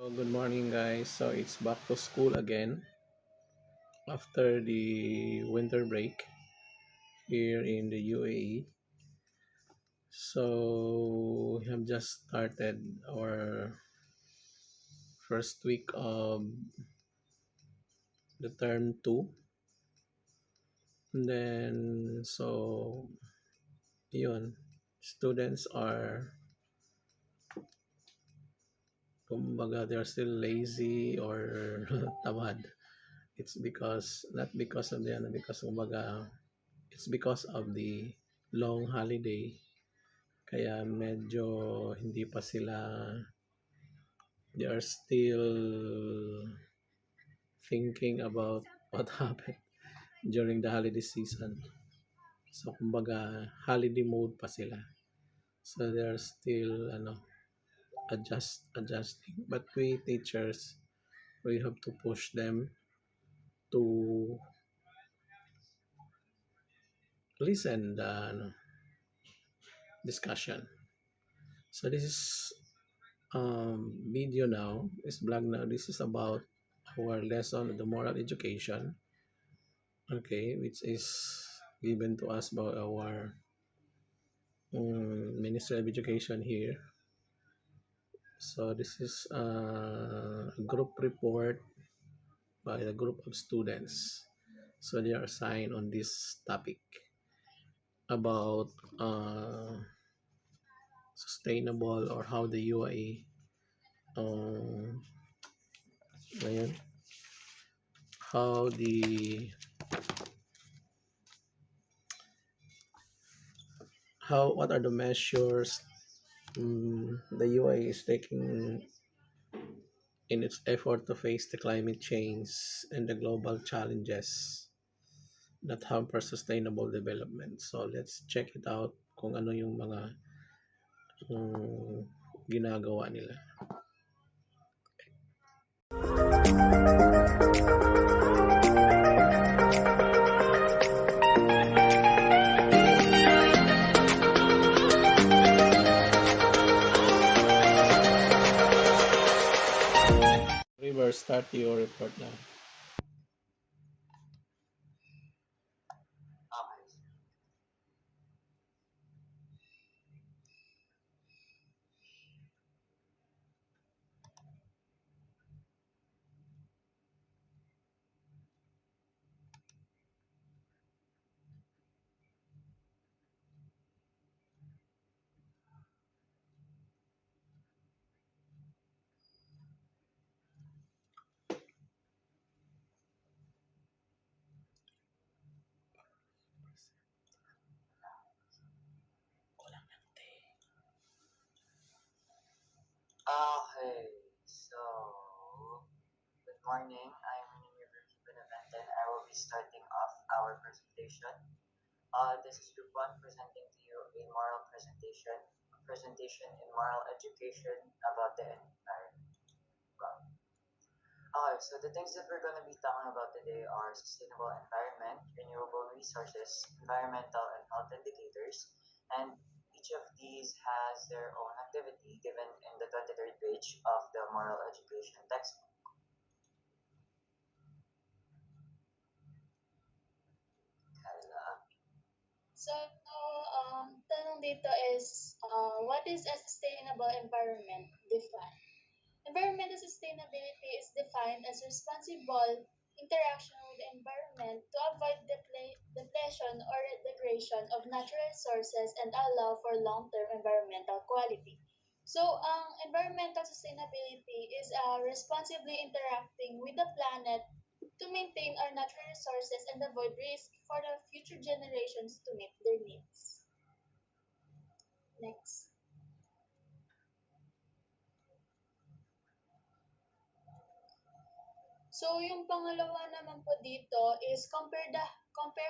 Good morning, guys. So it's back to school again after the winter break here in the UAE. So we have just started our first week of the term two. And then, yun, students are, kumbaga, they're still lazy or tamad. It's because, not because of the, because, kumbaga, it's because of the long holiday. Kaya medyo hindi pa sila, they are still thinking about what happened during the holiday season. So kumbaga holiday mode pa sila. So they are still adjusting. But we teachers, we have to push them to listen the discussion. So this is video now, this blog now. This is about our lesson on the moral education, okay, which is given to us by our Ministry of Education here. So this is a group report by a group of students. So they are assigned on this topic about sustainable, or how the UAE um, ngayon, how the how what are the measures the UAE is taking in its effort to face the climate change and the global challenges that hamper sustainable development. So let's check it out kung ano yung mga ginagawa nila. River, start your report now. Okay, so good morning. I'm University Beneventan. I will be starting off our presentation. This is Group 1 presenting to you a moral presentation in moral education about the environment. Okay, so the things that we're going to be talking about today are sustainable environment, renewable resources, environmental and health indicators, and each of these has their own activity given in the 23rd page of the moral education textbook. So, tanong dito is, what is a sustainable environment defined? Environmental sustainability is defined as responsible interaction with the environment to avoid depletion or degradation of natural resources and allow for long-term environmental quality. So, ang environmental sustainability is responsibly interacting with the planet to maintain our natural resources and avoid risk for the future generations to meet their needs. Next. So, yung pangalawa naman po dito is compare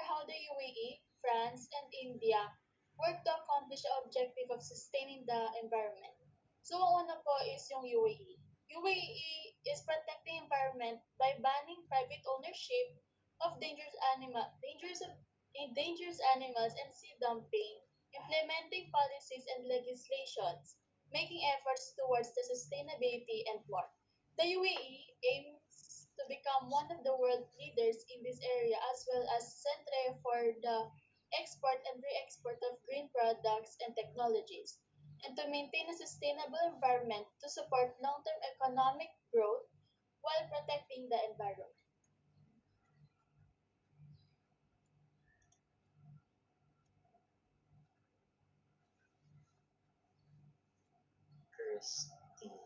how the UAE, France, and India work to accomplish the objective of sustaining the environment. So, ang una po is yung UAE. UAE is protecting environment by banning private ownership of dangerous animals and sea dumping, implementing policies and legislations, making efforts towards the sustainability and more. The UAE aims to become one of the world leaders in this area as well as centre for the export and re-export of green products and technologies, and to maintain a sustainable environment to support long-term economic growth while protecting the environment. Christine.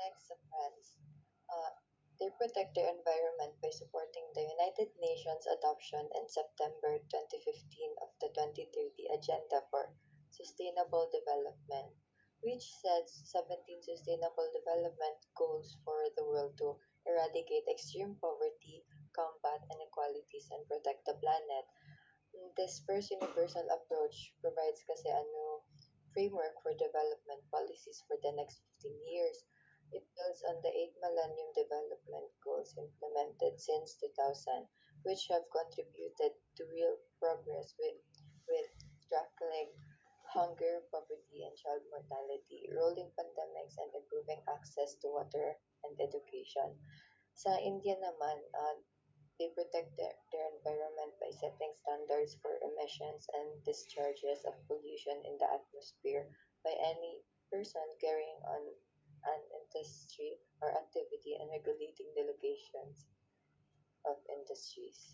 Next, France. Uh, they protect their environment by supporting the United Nations adoption in September 2015 of the 2030 Agenda for Sustainable Development, which sets 17 sustainable development goals for the world to eradicate extreme poverty, combat inequalities, and protect the planet. This first universal approach provides kasi ano framework for development policies for the next 15 years. It builds on the 8 Millennium Development Goals implemented since 2000, which have contributed to real progress with tackling hunger, poverty, and child mortality, rolling pandemics, and improving access to water and education. Sa India naman, they protect their environment by setting standards for emissions and discharges of pollution in the atmosphere by any person carrying on an industry or activity and regulating the locations of industries.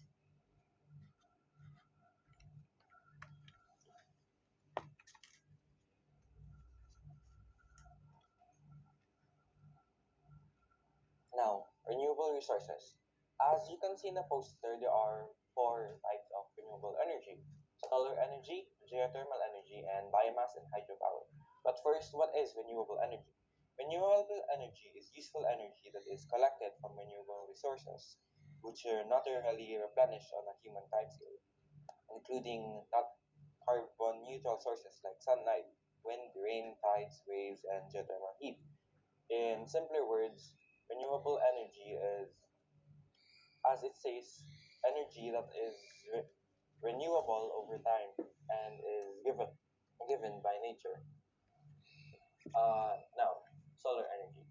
Now, renewable resources. As you can see in the poster, there are four types of renewable energy: solar energy, geothermal energy, and biomass and hydropower. But first, what is renewable energy? Renewable energy is useful energy that is collected from renewable resources, which are naturally replenished on a human timescale, including not carbon neutral sources like sunlight, wind, rain, tides, waves, and geothermal heat. In simpler words, renewable energy is, as it says, energy that is renewable over time and is given by nature. Now, solar energy.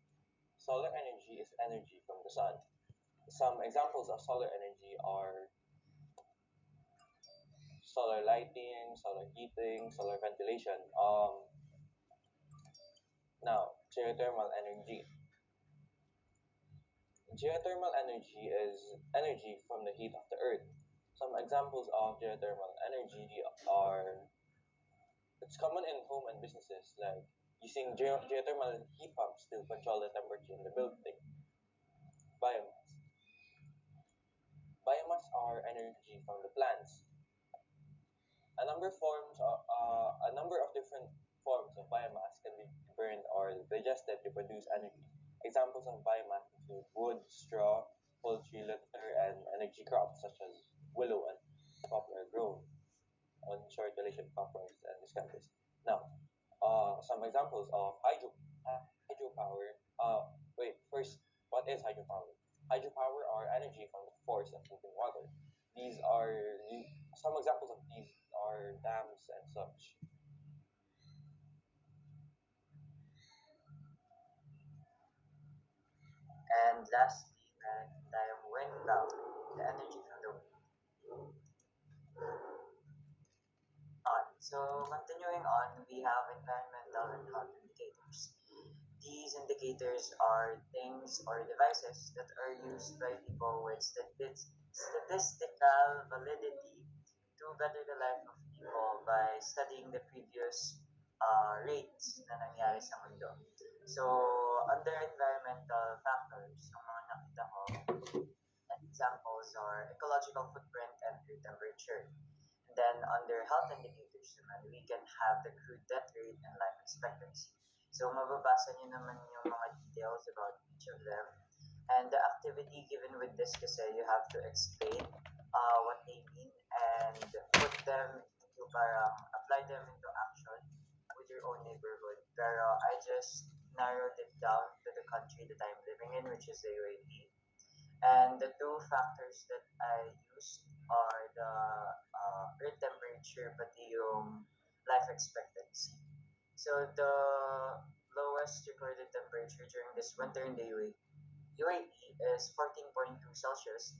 Solar energy is energy from the sun. Some examples of solar energy are solar lighting, solar heating, solar ventilation. Now, geothermal energy. Geothermal energy is energy from the heat of the earth. Some examples of geothermal energy are, it's common in home and businesses, like using geothermal heat pumps to control the temperature in the building. Biomass. Biomass are energy from the plants. A number of different forms of biomass can be burned or digested to produce energy. Examples of biomass include wood, straw, poultry litter, and energy crops such as willow and poplar grown on short duration buffers and discounters. Now, some examples of hydropower. First, what is hydropower? Hydropower are energy from the force of moving water. These are some examples of these are dams and such. And lastly, maritime wind power, the energy from the on. So continuing on, we have environmental and health indicators. These indicators are things or devices that are used by people with statistical validity to better the life of people by studying the previous rates na nangyari sa mundo. So, under environmental factors, ang mga nakita ko, examples are ecological footprint and air temperature. And then under health indicators naman, we can have the crude death rate and life expectancy. So mababasa niyo naman yung mga details about each of them. And the activity given with this kasi you have to explain what they mean and put them into parang apply them into action with your own neighborhood. Pero I just narrowed it down to the country that I'm living in, which is the UAE. And the two factors that I used are the earth temperature pati yung life expectancy. So the lowest recorded temperature during this winter in the UAE is 14.2 Celsius,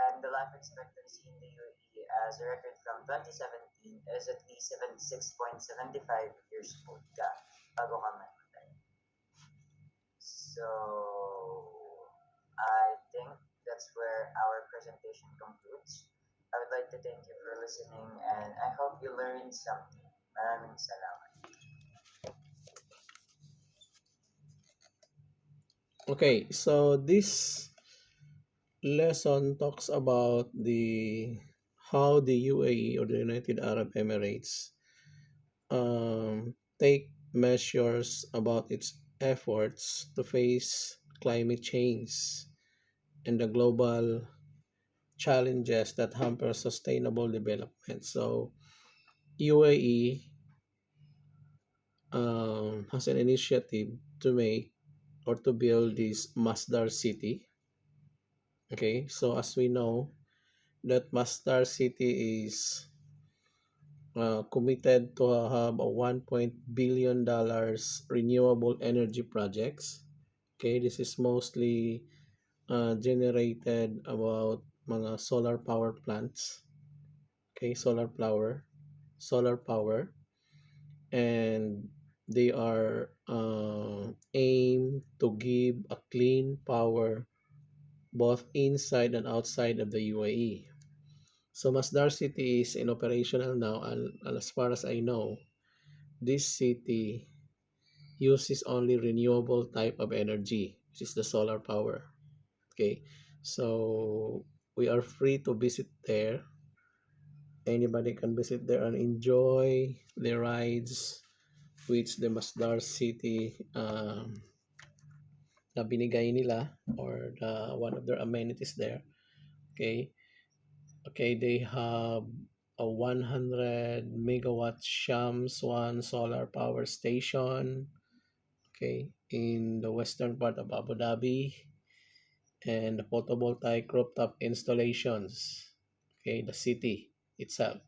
and the life expectancy in the UAE as a record from 2017 is at least 76.75 years old. Bago ka mamatay. So, I think that's where our presentation concludes. I would like to thank you for listening, and I hope you learned something. Maraming salamat. Okay, so this lesson talks about the how the UAE or the United Arab Emirates take measures about its efforts to face climate change and the global challenges that hamper sustainable development. So UAE has an initiative to make or to build this Masdar city. Okay, so as we know, that Masdar city is committed to have a 1 billion dollars renewable energy projects. Okay, this is mostly generated about mga solar power plants. Okay, solar power, and they are aimed to give a clean power both inside and outside of the UAE. So Masdar City is in operational now, and as far as I know, this city uses only renewable type of energy, which is the solar power. Okay, so we are free to visit there. Anybody can visit there and enjoy the rides which the Masdar City na binigay nila, or the one of their amenities there. Okay, they have a 100 megawatt Shams 1 solar power station, okay, in the western part of Abu Dhabi, and the photovoltaic rooftop installations, okay, the city itself.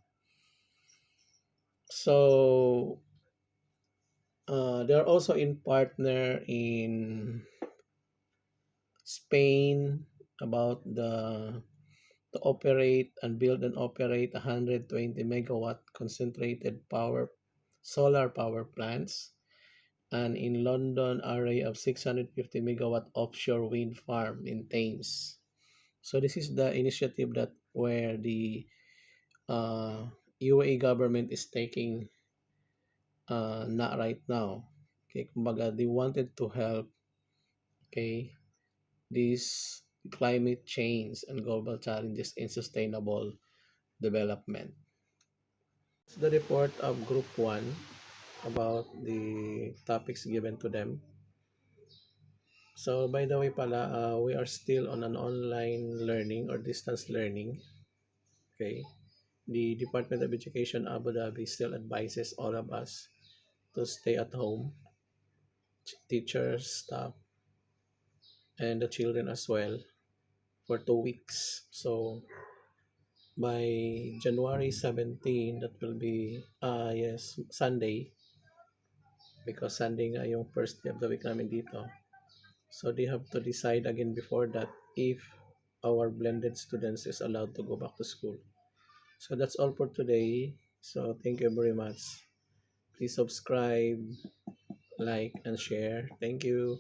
So they're also in partner in Spain about the to operate and build and operate 120 megawatt concentrated power solar power plants, and in London array of 650 megawatt offshore wind farm in Thames. So this is the initiative that where the UAE government is taking not right now. Okay, kumbaga they wanted to help, okay, this climate change and global challenges in sustainable development. It's the report of Group 1 about the topics given to them. So, by the way pala, we are still on an online learning or distance learning. Okay. The Department of Education Abu Dhabi still advises all of us to stay at home, teachers, staff, and the children as well, for 2 weeks. So, by January 17, that will be, yes, Sunday, because Sunday nga yung first day of the week namin dito. So they have to decide again before that if our blended students is allowed to go back to school. So that's all for today. So thank you very much. Please subscribe, like, and share. Thank you.